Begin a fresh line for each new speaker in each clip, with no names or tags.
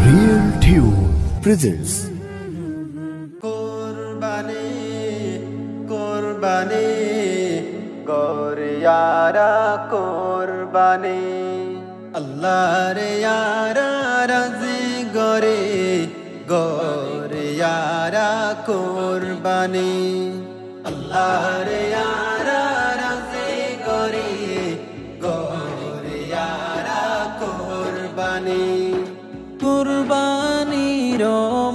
Real Tune presents
কুরবানি কুরবানি গরিয়ারা কুরবানি আল্লাহর ইয়ারা রাজি গরে গরিয়ারা কুরবানি আল্লাহর ইয়ারা রাজি গরে গরিয়ারা কুরবানি কুরবানির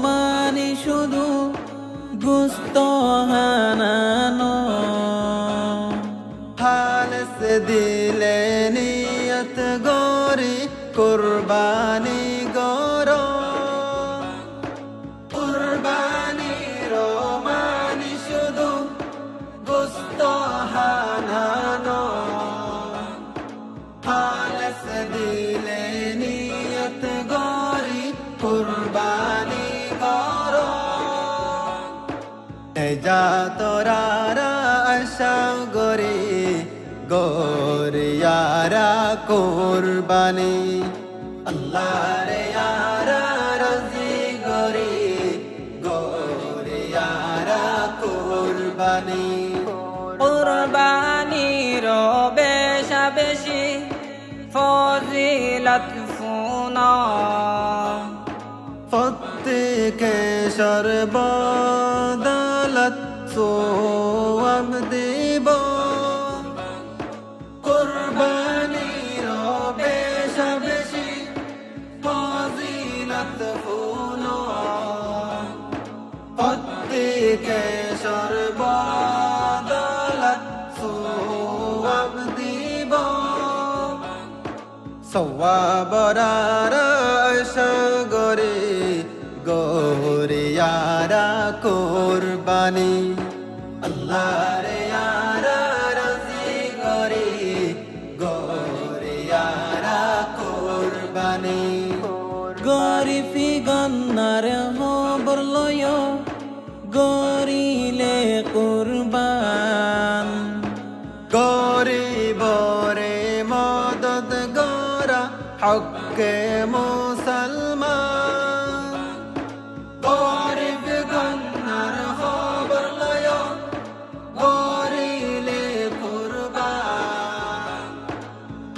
মানি শুধু গোশত হানানো হালস দিলে নিয়ত গরি কুরবানি গর কুরবানির মানি শুধু গোশত হানানো হালস দিলে নিয়ত গরি কুরবানি গর যা তোরারা আশা গরি গরিয়ারা কুরবানি আল্লাহর ইয়ারা রাজি গরি গরিয়ারা কুরবানি
কুরবানির বেশা বেশি ফজিলত ফুনা
প্রত্যেকে সর্বদলত সোয়াব দেব কুরবানির বেশা বেশি ফজিলত ফুনা প্রত্যেকে সর্বদলত সোয়াব দেব সওয়াবরার আশা গরে গরিয়ারা কুরবানি আল্লাহর ইয়ারা রাজি গরে গরিয়ারা কুরবানি গরিফি গন্নার খবর লয় গরিলে কুরবান গরিবরে মদদ গরা হকে মুসলমান গরিব গন্নার খবর লয় গরিলে কুরবান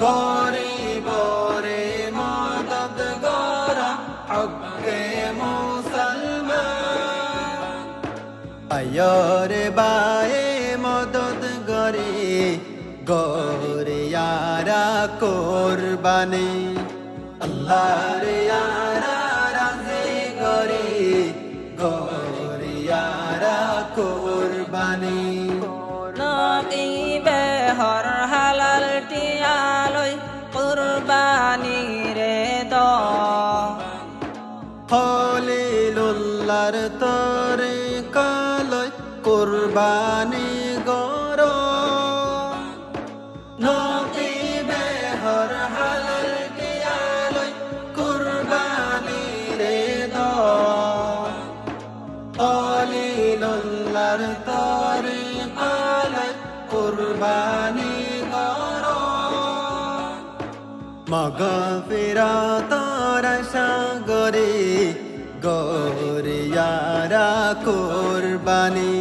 গরিবরে মদদ গরা হকে মুসলমান আয়রে বায়ে মদদ গরে গরিয়ারা কুরবানি আল্লাহর ইয়ারা রাজি গরে গরিয়ারা কুরবানি
নকিবে হর হালাল টিয়ালই কুরবানি রে দ
খলিলুল্লাহর তরে কালয় কুরবানি গর নকিবে হর হালাল টিয়ালয় কুরবানি রে দ খলিলুল্লাহর তরে কালয় কুরবানি গর মাগফিরাতর আশা গরে গরিয়ারা কুরবানি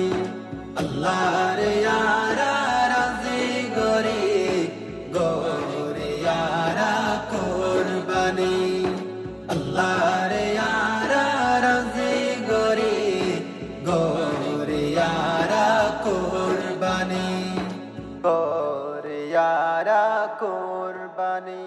আল্লাহর ইয়ারা রাজি গরে গরিয়ারা কুরবানি আল্লাহর ইয়ারা রাজি গরে গরিয়ারা কুরবানি গরিয়ারা কুরবানি।